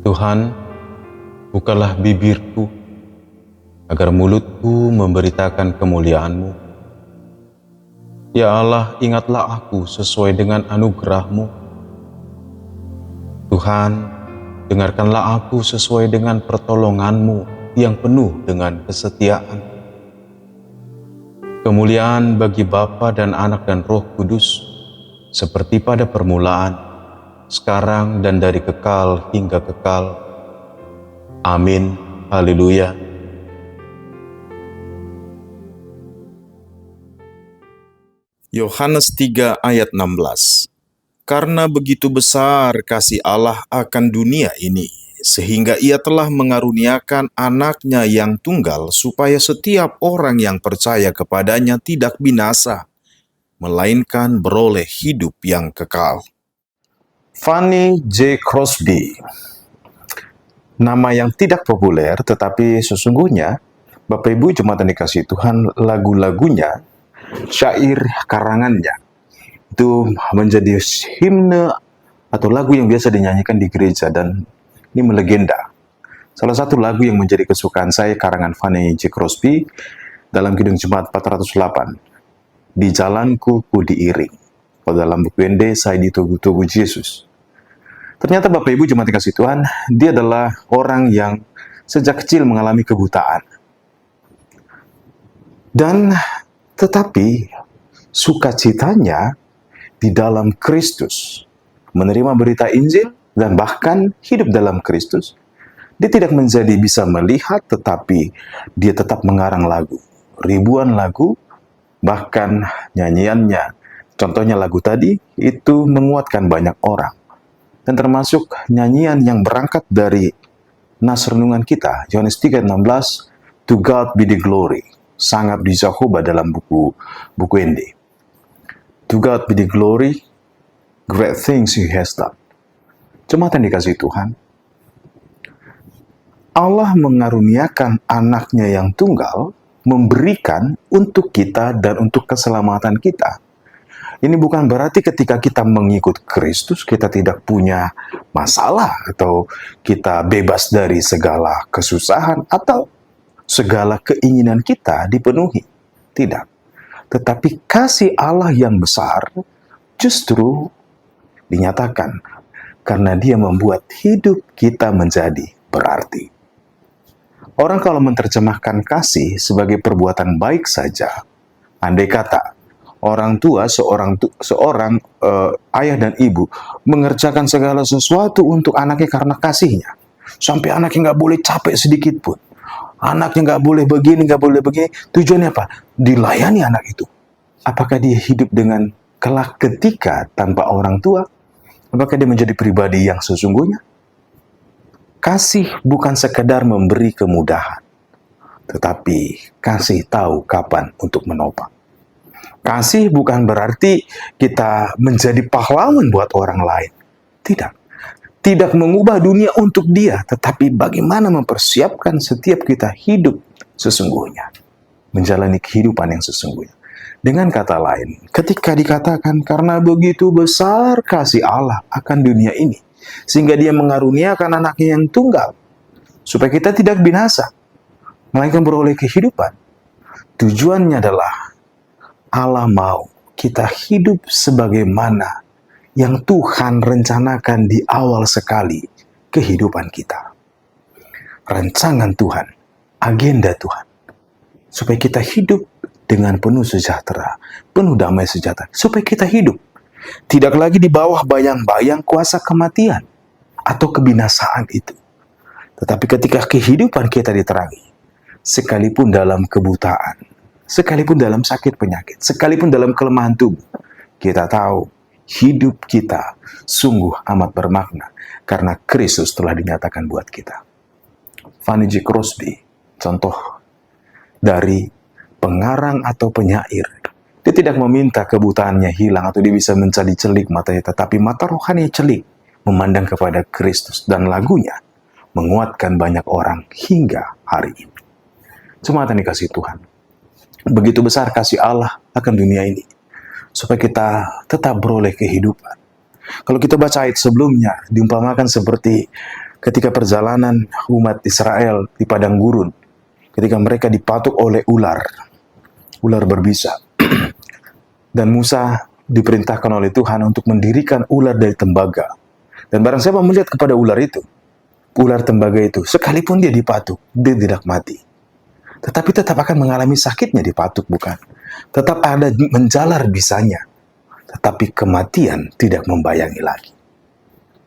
Tuhan, bukalah bibirku, agar mulutku memberitakan kemuliaan-Mu. Ya Allah, ingatlah aku sesuai dengan anugerah-Mu. Tuhan, dengarkanlah aku sesuai dengan pertolongan-Mu yang penuh dengan kesetiaan. Kemuliaan bagi Bapa dan Anak dan Roh Kudus, seperti pada permulaan, sekarang dan dari kekal hingga kekal. Amin. Haleluya. Yohanes 3 ayat 16. Karena begitu besar kasih Allah akan dunia ini, sehingga Ia telah mengaruniakan anaknya yang tunggal, supaya setiap orang yang percaya kepadanya tidak binasa, melainkan beroleh hidup yang kekal. Fanny J. Crosby. Nama yang tidak populer, tetapi sesungguhnya Bapak Ibu Jemaat yang dikasihi Tuhan, lagu-lagunya, syair karangannya, itu menjadi himne atau lagu yang biasa dinyanyikan di gereja, dan ini melegenda. Salah satu lagu yang menjadi kesukaan saya, karangan Fanny J. Crosby, dalam Kidung Jemaat 408, Di Jalanku Ku Diiring. Kalau dalam buku ND, Saya Ditugu-tugu Yesus. Ternyata Bapak Ibu Jemaat dikasihi Tuhan, dia adalah orang yang sejak kecil mengalami kebutaan. Dan tetapi sukacitanya di dalam Kristus, menerima berita Injil dan bahkan hidup dalam Kristus. Dia tidak menjadi bisa melihat, tetapi dia tetap mengarang lagu. Ribuan lagu, bahkan nyanyiannya, contohnya lagu tadi, itu menguatkan banyak orang. Dan termasuk nyanyian yang berangkat dari nas renungan kita, Yohanes 3:16, To God be the glory, Sangap di Jehovah dalam buku ND. To God be the glory, great things He has done. Jemaat yang dikasihi Tuhan, Allah mengaruniakan anaknya yang tunggal, memberikan untuk kita dan untuk keselamatan kita. Ini bukan berarti ketika kita mengikut Kristus, kita tidak punya masalah, atau kita bebas dari segala kesusahan, atau segala keinginan kita dipenuhi. Tidak. Tetapi kasih Allah yang besar justru dinyatakan karena Dia membuat hidup kita menjadi berarti. Orang kalau menerjemahkan kasih sebagai perbuatan baik saja, andai kata orang tua, seorang ayah dan ibu mengerjakan segala sesuatu untuk anaknya karena kasihnya, sampai anaknya nggak boleh capek sedikit pun, anaknya nggak boleh begini, nggak boleh begini. Tujuannya apa? Dilayani anak itu. Apakah dia hidup dengan kelak ketika tanpa orang tua? Apakah dia menjadi pribadi yang sesungguhnya? Kasih bukan sekedar memberi kemudahan, tetapi kasih tahu kapan untuk menopang. Kasih bukan berarti kita menjadi pahlawan buat orang lain. Tidak. Tidak mengubah dunia untuk dia, tetapi bagaimana mempersiapkan setiap kita hidup sesungguhnya. Menjalani kehidupan yang sesungguhnya. Dengan kata lain, ketika dikatakan karena begitu besar kasih Allah akan dunia ini, sehingga Dia mengaruniakan anaknya yang tunggal, supaya kita tidak binasa, melainkan beroleh kehidupan. Tujuannya adalah Allah mau kita hidup sebagaimana yang Tuhan rencanakan di awal sekali kehidupan kita. Rancangan Tuhan, agenda Tuhan, supaya kita hidup dengan penuh sejahtera, penuh damai sejahtera, supaya kita hidup tidak lagi di bawah bayang-bayang kuasa kematian atau kebinasaan itu. Tetapi ketika kehidupan kita diterangi, sekalipun dalam kebutaan, sekalipun dalam sakit penyakit, sekalipun dalam kelemahan tubuh, kita tahu hidup kita sungguh amat bermakna karena Kristus telah dinyatakan buat kita. Fanny J. Crosby, contoh dari pengarang atau penyair. Dia tidak meminta kebutaannya hilang atau dia bisa menjadi celik matanya, tetapi mata rohani celik memandang kepada Kristus, dan lagunya menguatkan banyak orang hingga hari ini. Jemaat yang dikasihi Tuhan, begitu besar kasih Allah akan dunia ini, supaya kita tetap beroleh kehidupan. Kalau kita baca ayat sebelumnya, diumpamakan seperti ketika perjalanan umat Israel di padang gurun, ketika mereka dipatuk oleh ular berbisa. Dan Musa diperintahkan oleh Tuhan untuk mendirikan ular dari tembaga. Dan barang siapa melihat kepada ular tembaga itu, sekalipun dia dipatuk, dia tidak mati. Tetapi tetap akan mengalami sakitnya dipatuk, bukan? Tetap ada menjalar bisanya. Tetapi kematian tidak membayangi lagi.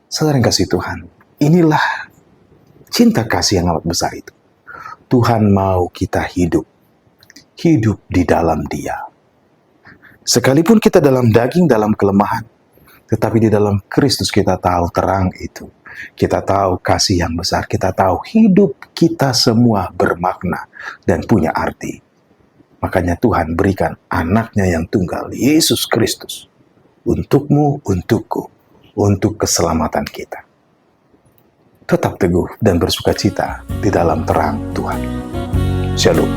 Saudara yang kasih Tuhan, inilah cinta kasih yang amat besar itu. Tuhan mau kita hidup di dalam Dia. Sekalipun kita dalam daging, dalam kelemahan, tetapi di dalam Kristus kita tahu terang itu. Kita tahu kasih yang besar, kita tahu hidup kita semua bermakna dan punya arti. Makanya Tuhan berikan anaknya yang tunggal, Yesus Kristus, untukmu, untukku, untuk keselamatan kita. Tetap teguh dan bersukacita di dalam terang Tuhan. Shalom.